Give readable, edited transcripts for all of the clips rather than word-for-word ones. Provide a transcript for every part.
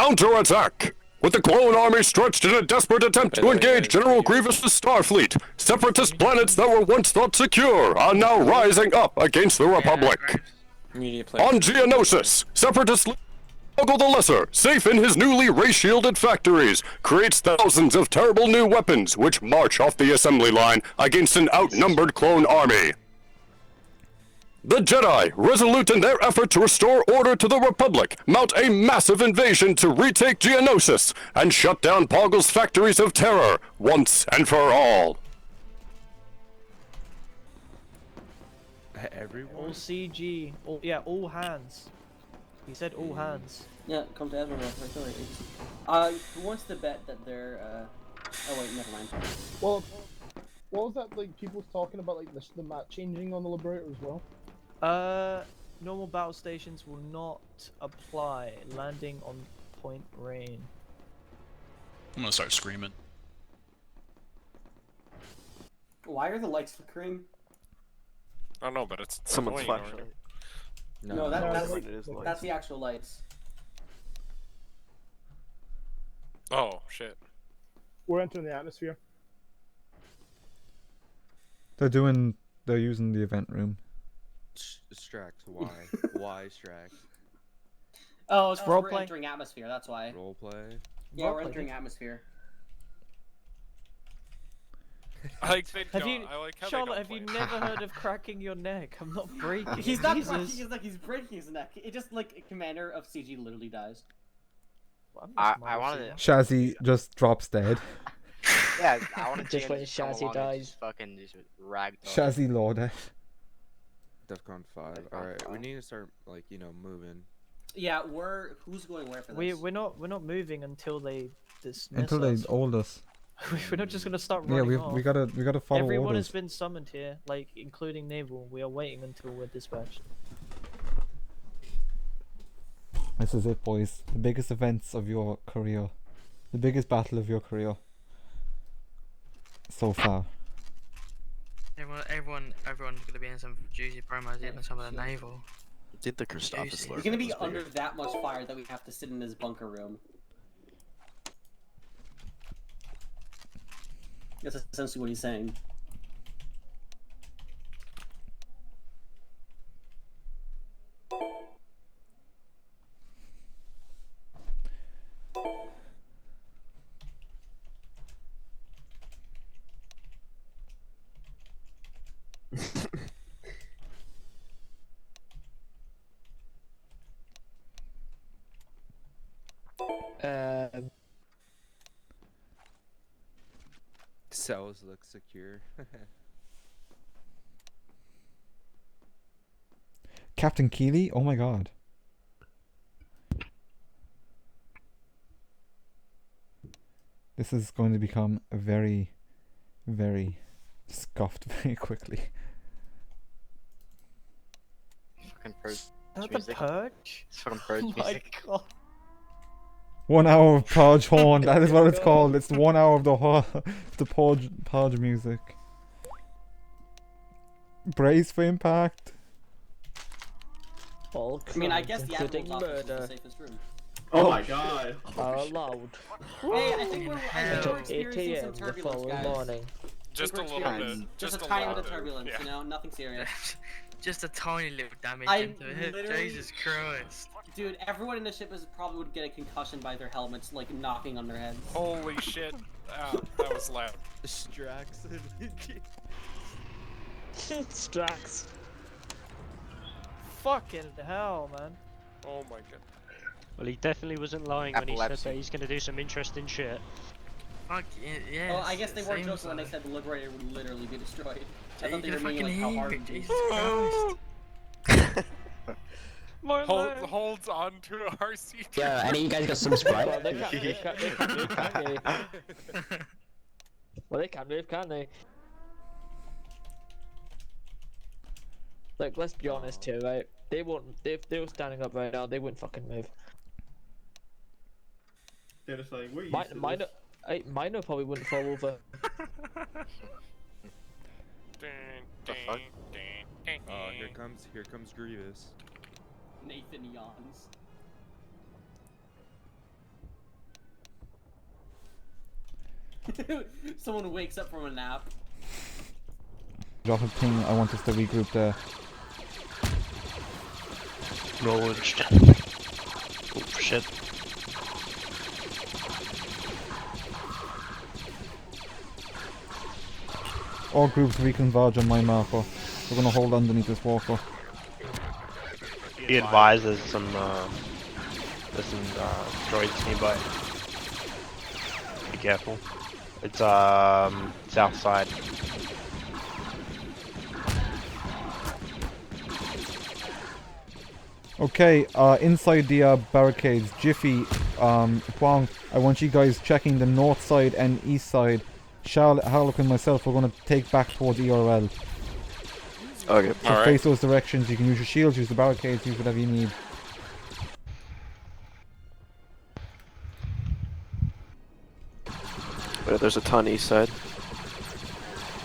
Counterattack! With the clone army stretched in a desperate attempt to engage General Grievous's Starfleet, separatist planets that were once thought secure are now rising up against the Republic. On Geonosis, separatist Ogle the Lesser, safe in his newly ray-shielded factories, creates thousands of terrible new weapons which march off the assembly line against an outnumbered clone army. The Jedi, resolute in their effort to restore order to the Republic, mount a massive invasion to retake Geonosis and shut down Poggle's factories of terror once and for all. Everyone? All CG. All hands. He said all hands. Yeah, come to everyone. Who wants to bet that they're, oh wait, never mind. Well, what was that, like, people talking about, like, the map changing on the Liberator as well? Normal battle stations will not apply landing on point rain. I'm gonna start screaming. Why are the lights flickering? I don't know, but it's Someone's annoying, flashlight. No, that's that's the actual lights. Oh, shit. We're entering the atmosphere. They're using the event room. Strax, why? Why Strax? Oh, it's Roleplay. we're entering atmosphere, that's why. Roleplay? Yeah, we're Roleplay, entering dude. atmosphere. I like they Have got- you, I like how Charlotte? they Have you got never heard of cracking your neck? I'm not breaking. He's not Jesus. cracking his neck, he's breaking his neck. It just, like, a commander of CG literally dies. Well, I wanted Shazzy just drops dead. Yeah, I wanted Just to when come Shazzy along and dies. just fucking just ragdoll. Shazzy Lord. DEFCON 5. Alright, we need to start, like, you know, moving. Yeah, who's going where for this? We're not moving until they dismiss Until they us. hold us. We're not just gonna start Yeah, running we gotta follow Everyone orders. has been summoned here, like including Naval. We are waiting until we're dispatched. This is it, boys. The biggest events of your career. The biggest battle of your career. So far. Everyone's gonna be in some juicy promos, even some of the naval. Did the Christophus Juicy. He's gonna be under that much fire that we have to sit in his bunker room. That's essentially what he's saying. Cells look secure. Captain Keeley? Oh my god. This is going to become a very, very scuffed very quickly. Fucking purge Is that the music. purge? It's fucking purge Oh my music. god. 1 hour of purge horn, that is what it's called. It's 1 hour of the purge music. Brace for impact. All I mean, I crimes, guess the including Admiral's office is the murder, safest room. Oh my god. are allowed Hey, I think we're until 8 experiencing a.m. some the turbulence, following guys. morning. Just a We're little experiencing bit. Just a a tiny little bit of turbulence, yeah. you know? Nothing serious. Just a tiny little damage I into it. literally- Jesus Christ. Dude, everyone in the ship is probably would get a concussion by their helmets, like, knocking on their heads. Holy shit. That was loud. Strax. Strax. Fucking hell, man. Oh my god. Well, he definitely wasn't lying when he said Epilepsy. that he's gonna do some interesting shit. Fuck yeah. Well, I guess they weren't seems joking when they like- said the Liberator would literally be destroyed. I You thought they were can meaning, like, fucking how hear hard it, it would be. Jesus Christ. Holds on to our seat. Yeah, any of you guys got some Well, Sprite? they can't move, can't they? Well, they can move, can't they? Look, let's be honest here, right? They won't. If they were standing up right now, they wouldn't fucking move. They're just like, we're used to this. Minor probably wouldn't fall over. Oh, here comes Grievous. Nathan yawns. Someone wakes up from a nap. Drop a ping, I want us to regroup there. Acknowledged. Oh shit. All groups reconverge on my marker. We're gonna hold underneath this walker. Be advised there's some droids nearby. Be careful. It's south side. Okay, inside the barricades, Jiffy, Huang, I want you guys checking the north side and east side. Charlotte, Harlock and myself, we're going to take back towards ERL. Okay, So face those directions, you can use your shields, use the barricades, use whatever you need. There's a ton east side.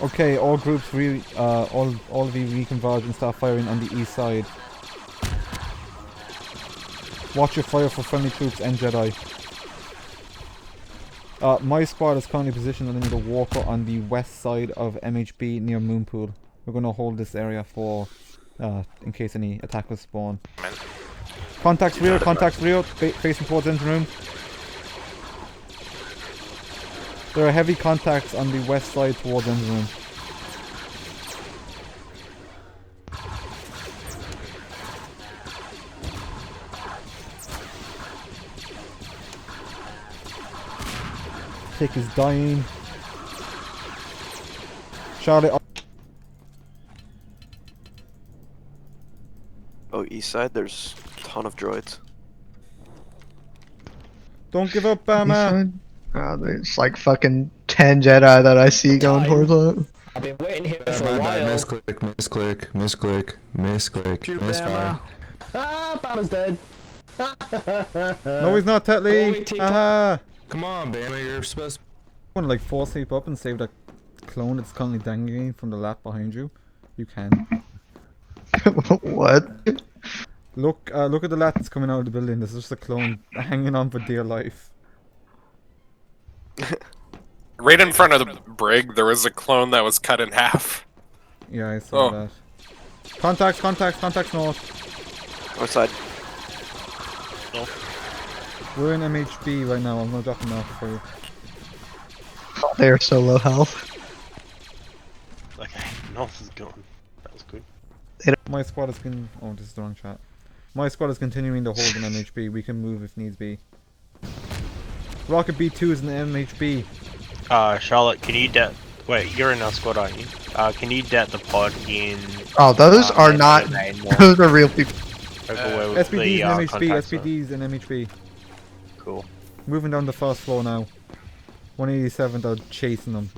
Okay, all groups, all of you reconverge and start firing on the east side. Watch your fire for friendly troops and Jedi. My squad is currently positioned underneath a walker on the west side of MHB near Moonpool. We're going to hold this area for, in case any attackers spawn. Contacts rear, facing towards engine room. There are heavy contacts on the west side towards engine room. Tick is dying. Charlotte. Oh, east side, there's a ton of droids. Don't give up, Bama! There's like fucking 10 Jedi that I see going towards it. I've been waiting here for a while. Misclick, misfire. Ah, Bama's dead. No, he's not, Tetley! Aha! Come on, Bama, you're supposed to... You want to like force sleep up and save that clone that's currently dangling from the lap behind you? You can. What? Look at the lat that's coming out of the building. This is just a clone hanging on for dear life. Right in front of the brig, there was a clone that was cut in half. Yeah, I saw that. Contacts north. North side. We're in MHB right now. I'm gonna drop them off for you. Oh, they are so low health. Okay, north is gone. That was good. My squad is oh, this is the wrong chat. My squad is continuing to hold an MHB. We can move if needs be. Rocket B2 is in the MHB. Charlotte, can you wait, you're in our squad, aren't you? Can you det the pod in... Oh, those are not... Those are real people. SPD's in MHB, SPD's in MHB. Cool. Moving down the first floor now. 187, they're chasing them.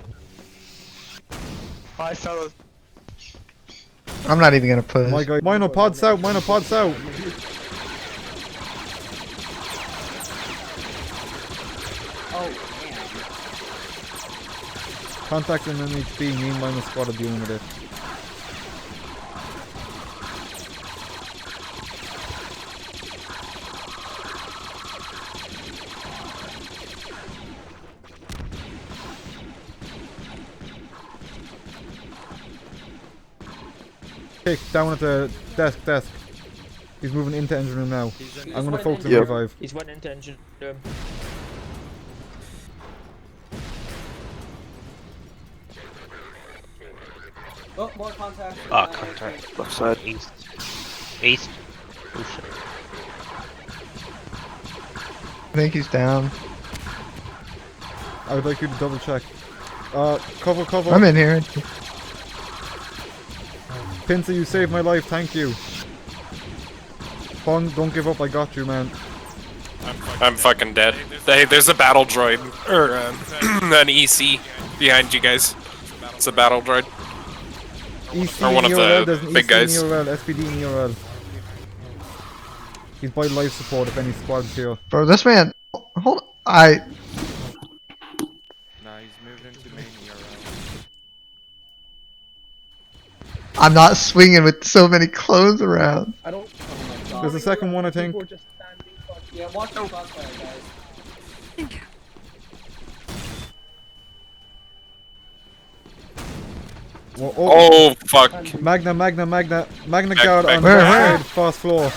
Hi, fellas. I'm not even gonna push. My guy, minor pods out, minor pods out. Oh, Contact in MHB, me and minor squad are dealing with it. Kick down at the desk. He's moving into engine room now. I'm gonna focus on revive. He's went into engine room. Oh, more contact. Contact. Left side. East. Oh shit. I think he's down. I would like you to double check. Cover. I'm in here. Pincer, you saved my life, thank you. Fun, don't give up, I got you, man. I'm fucking dead. Hey, there's a battle droid. Or, an EC behind you guys. It's a battle droid. EC or one of ERL, the big guys. ERL, SPD and ERL. He's by life support if any squad's here. Bro, this man... Hold on. Nah, he's moved into main ERL. I'm not swinging with so many clones around. I don't... There's a second one, I think. Yeah, watch the crossfire, guys. Oh fuck. Magna Back, guard back, on back. west side, first floor.